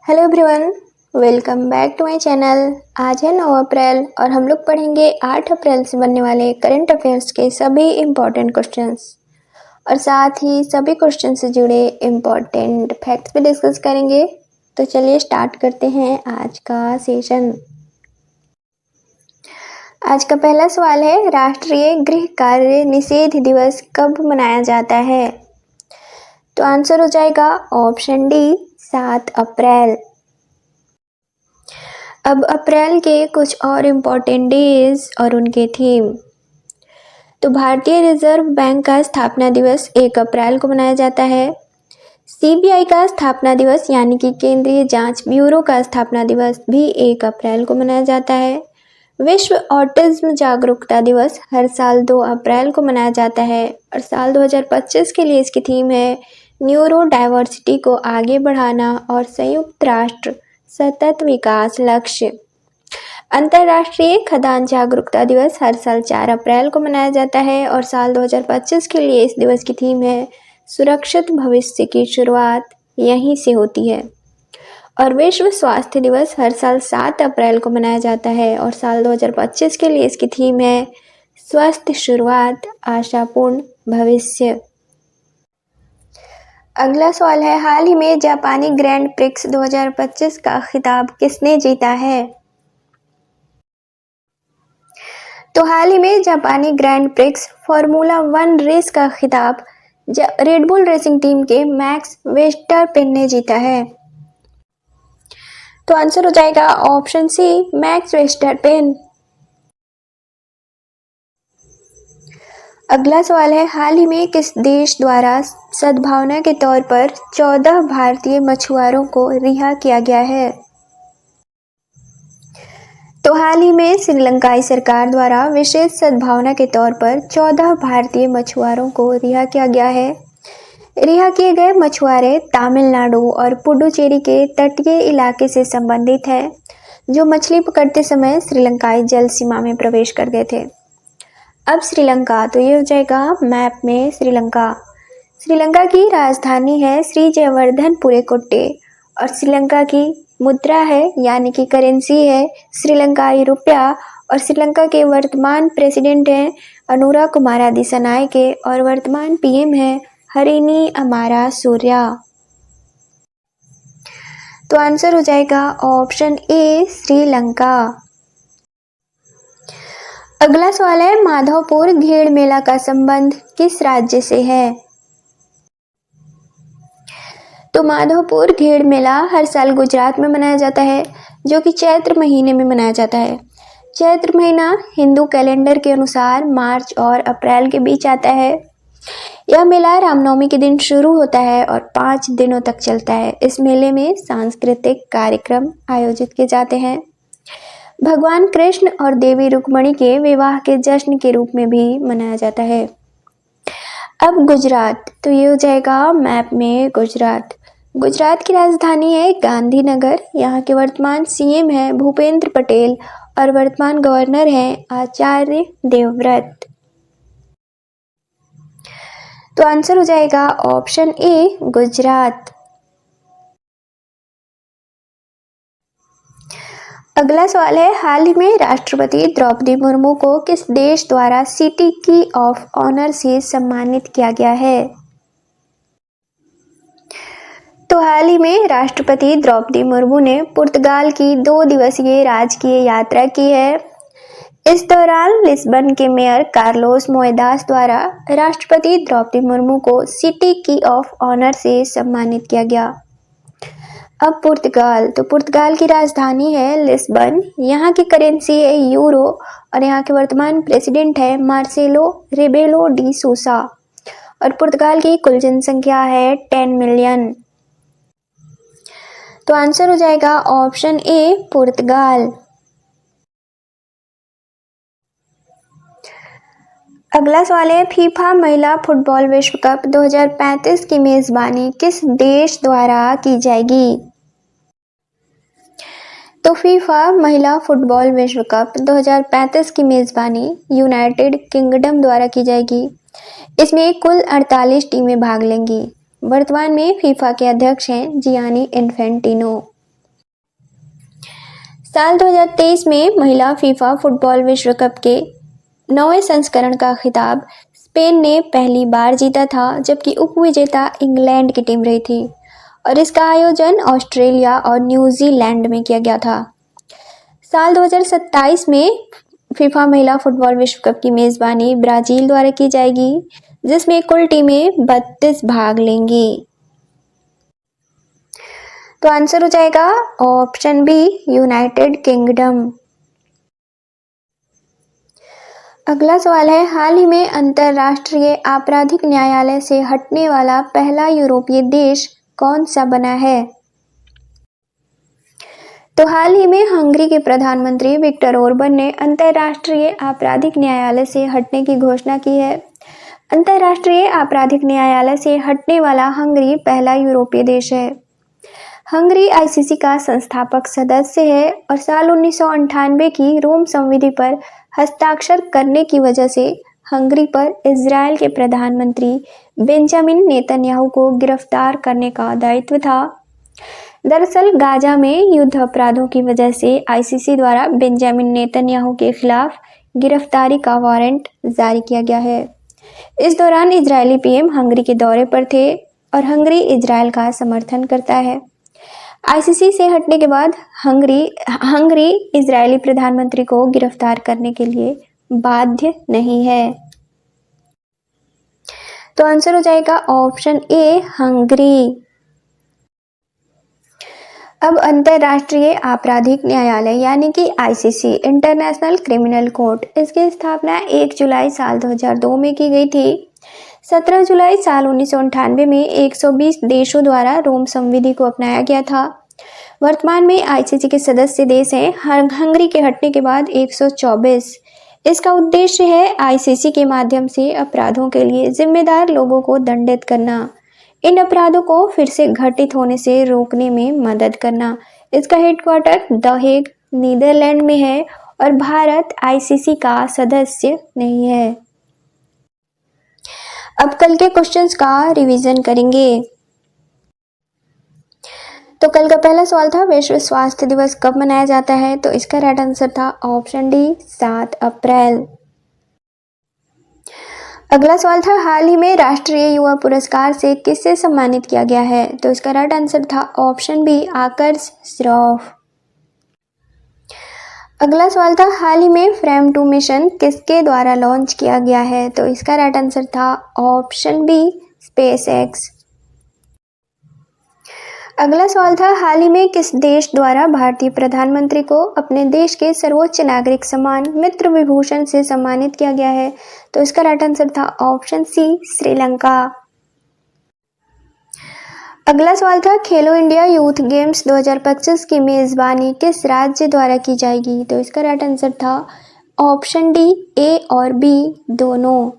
Hello everyone, welcome back to my channel. आज है 9 अप्रैल और हम लोग पढ़ेंगे 8 अप्रैल से बनने वाले करंट अफेयर्स के सभी इम्पॉर्टेंट क्वेश्चंस और साथ ही सभी क्वेश्चन से जुड़े इम्पॉर्टेंट फैक्ट्स भी डिस्कस करेंगे। तो चलिए स्टार्ट करते हैं आज का सेशन। आज का पहला सवाल है, राष्ट्रीय गृह कार्य निषेध दिवस कब मनाया जाता है? तो आंसर हो जाएगा ऑप्शन डी, 7 अप्रैल। अब अप्रैल के कुछ और इम्पॉर्टेंट डेज और उनके थीम। तो भारतीय रिजर्व बैंक का स्थापना दिवस 1 अप्रैल को मनाया जाता है। सीबीआई का स्थापना दिवस यानी कि केंद्रीय जांच ब्यूरो का स्थापना दिवस भी 1 अप्रैल को मनाया जाता है। विश्व ऑटिज्म जागरूकता दिवस हर साल 2 अप्रैल को मनाया जाता है और साल 2025 के लिए इसकी थीम है न्यूरो डाइवर्सिटी को आगे बढ़ाना और संयुक्त राष्ट्र सतत विकास लक्ष्य। अंतर्राष्ट्रीय खदान जागरूकता दिवस हर साल 4 अप्रैल को मनाया जाता है और साल 2025 के लिए इस दिवस की थीम है सुरक्षित भविष्य की शुरुआत यहीं से होती है। और विश्व स्वास्थ्य दिवस हर साल 7 अप्रैल को मनाया जाता है और साल 2025 के लिए इसकी थीम है स्वस्थ शुरुआत आशापूर्ण भविष्य। अगला सवाल है, हाल ही में जापानी ग्रैंड प्रिक्स 2025 का खिताब किसने जीता है? तो हाल ही में जापानी ग्रैंड प्रिक्स फार्मूला 1 रेस का खिताब रेड बुल रेसिंग टीम के मैक्स वेस्टरपेन ने जीता है। तो आंसर हो जाएगा ऑप्शन सी, मैक्स वेस्टरपेन। अगला सवाल है, हाल ही में किस देश द्वारा सद्भावना के तौर पर 14 भारतीय मछुआरों को रिहा किया गया है? तो हाल ही में श्रीलंकाई सरकार द्वारा विशेष सद्भावना के तौर पर 14 भारतीय मछुआरों को रिहा किया गया है। रिहा किए गए मछुआरे तमिलनाडु और पुडुचेरी के तटीय इलाके से संबंधित हैं, जो मछली पकड़ते समय श्रीलंकाई जल सीमा में प्रवेश कर गए थे। अब श्रीलंका, तो ये हो जाएगा मैप में श्रीलंका। श्रीलंका की राजधानी है श्री जयवर्धनपुरे कोट्टे और श्रीलंका की मुद्रा है यानी कि करेंसी है श्रीलंकाई रुपया और श्रीलंका के वर्तमान प्रेसिडेंट हैं अनुरा कुमारा दिसानायके और वर्तमान पीएम है हरिनी अमारा सूर्या। तो आंसर हो जाएगा ऑप्शन ए, श्रीलंका। अगला सवाल है, माधवपुर घेड़ मेला का संबंध किस राज्य से है? तो माधवपुर घेड़ मेला हर साल गुजरात में मनाया जाता है, जो कि चैत्र महीने में मनाया जाता है। चैत्र महीना हिंदू कैलेंडर के अनुसार मार्च और अप्रैल के बीच आता है। यह मेला रामनवमी के दिन शुरू होता है और 5 दिनों तक चलता है। इस मेले में सांस्कृतिक कार्यक्रम आयोजित किए जाते हैं। भगवान कृष्ण और देवी रुक्मणी के विवाह के जश्न के रूप में भी मनाया जाता है। अब गुजरात, तो ये हो जाएगा मैप में गुजरात। गुजरात की राजधानी है गांधीनगर। यहाँ के वर्तमान सीएम है भूपेंद्र पटेल और वर्तमान गवर्नर हैं आचार्य देवव्रत। तो आंसर हो जाएगा ऑप्शन ए, गुजरात। अगला सवाल है, हाल ही में राष्ट्रपति द्रौपदी मुर्मू को किस देश द्वारा सिटी की ऑफ ऑनर से सम्मानित किया गया है? तो हाल ही में राष्ट्रपति द्रौपदी मुर्मू ने पुर्तगाल की 2 दिवसीय राजकीय यात्रा की है। इस दौरान लिस्बन के मेयर कार्लोस मोएदास द्वारा राष्ट्रपति द्रौपदी मुर्मू को सिटी की ऑफ ऑनर से सम्मानित किया गया। अब पुर्तगाल, तो पुर्तगाल की राजधानी है लिस्बन। यहाँ की करेंसी है यूरो और यहाँ के वर्तमान प्रेसिडेंट है मार्सेलो रेबेलो डी सूसा और पुर्तगाल की कुल जनसंख्या है 10 मिलियन। तो आंसर हो जाएगा ऑप्शन ए, पुर्तगाल। अगला सवाल है, फीफा महिला फुटबॉल विश्व कप 2035 की मेजबानी किस देश द्वारा की जाएगी? तो फीफा महिला फुटबॉल विश्व कप 2035 की मेजबानी यूनाइटेड किंगडम द्वारा की जाएगी। इसमें कुल 48 टीमें भाग लेंगी। वर्तमान में फीफा के अध्यक्ष हैं जियानी इन्फेंटिनो। साल 2023 में महिला फीफा फुटबॉल विश्व कप के 9वें संस्करण का खिताब स्पेन ने पहली बार जीता था, जबकि उपविजेता इंग्लैंड की टीम रही थी और इसका आयोजन ऑस्ट्रेलिया और न्यूजीलैंड में किया गया था। साल 2027 में फीफा महिला फुटबॉल विश्व कप की मेज़बानी ब्राज़ील द्वारा की जाएगी, जिसमें कुल टीमें 32 भाग लेंगी। तो आंसर हो जाएगा ऑप्शन बी, यूनाइटेड किंगडम। अगला सवाल है, हाल ही में अंतर्राष्ट्रीय आपराधिक न्यायालय से हटने वाला पहला यूरोपीय देश कौन सा बना है? तो हाल ही में हंगरी के प्रधानमंत्री विक्टर ओर्बन ने अंतर्राष्ट्रीय आपराधिक न्यायालय से हटने की घोषणा की है। अंतर्राष्ट्रीय आपराधिक न्यायालय से हटने वाला हंगरी पहला यूरोपीय देश है। हंगरी आईसीसी का संस्थापक सदस्य है और साल 1998 की रोम संविधि पर हस्ताक्षर करने की वजह से हंगरी पर इजरायल के प्रधानमंत्री बेंजामिन नेतन्याहू को गिरफ्तार करने का दायित्व था। दरअसल गाजा में युद्ध अपराधों की वजह से आईसीसी द्वारा बेंजामिन नेतन्याहू के खिलाफ गिरफ्तारी का वारंट जारी किया गया है। इस दौरान इजरायली पीएम हंगरी के दौरे पर थे और हंगरी इजरायल का समर्थन करता है। आईसीसी से हटने के बाद हंगरी इजरायली प्रधानमंत्री को गिरफ्तार करने के लिए बाध्य नहीं है। तो आंसर हो जाएगा ऑप्शन ए, हंगरी। अब अंतर्राष्ट्रीय आपराधिक न्यायालय यानी कि आईसीसी, इंटरनेशनल क्रिमिनल कोर्ट, इसकी स्थापना 1 जुलाई साल 2002 में की गई थी। 17 जुलाई साल 1998 में 120 देशों द्वारा रोम संविधि को अपनाया गया था। वर्तमान में आईसीसी के सदस्य देश हैं हंगरी के हटने के बाद 124। इसका उद्देश्य है आईसीसी के माध्यम से अपराधों के लिए जिम्मेदार लोगों को दंडित करना, इन अपराधों को फिर से घटित होने से रोकने में मदद करना। इसका हेडक्वार्टर द हेग, नीदरलैंड में है और भारत आईसीसी का सदस्य नहीं है। अब कल के क्वेश्चंस का रिवीजन करेंगे। तो कल का पहला सवाल था, विश्व स्वास्थ्य दिवस कब मनाया जाता है? तो इसका राइट आंसर था ऑप्शन डी, 7 अप्रैल। अगला सवाल था, हाल ही में राष्ट्रीय युवा पुरस्कार से किसे सम्मानित किया गया है? तो इसका राइट आंसर था ऑप्शन बी, आकर्ष श्रॉफ। अगला सवाल था, हाल ही में फ्रेम 2 मिशन किसके द्वारा लॉन्च किया गया है? तो इसका राइट आंसर था ऑप्शन बी, स्पेसएक्स। अगला सवाल था, हाल ही में किस देश द्वारा भारतीय प्रधानमंत्री को अपने देश के सर्वोच्च नागरिक सम्मान मित्र विभूषण से सम्मानित किया गया है? तो इसका राइट आंसर था ऑप्शन सी, श्रीलंका। अगला सवाल था, खेलो इंडिया यूथ गेम्स 2025 की मेजबानी किस राज्य द्वारा की जाएगी? तो इसका राइट आंसर था ऑप्शन डी, ए और बी दोनों।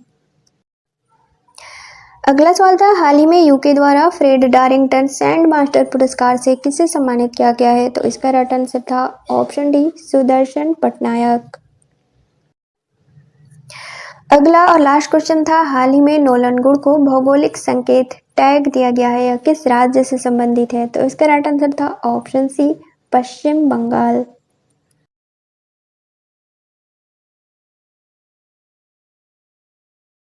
अगला सवाल था, हाल ही में यूके द्वारा फ्रेड डारिंगटन सैंड मास्टर पुरस्कार से किसे सम्मानित किया गया है? तो इसका राइट आंसर था ऑप्शन डी, सुदर्शन पटनायक। अगला और लास्ट क्वेश्चन था, हाल ही में नोलन गुड़ को भौगोलिक संकेत टैग दिया गया है, यह किस राज्य से संबंधित है? तो इसका राइट आंसर था ऑप्शन सी, पश्चिम बंगाल।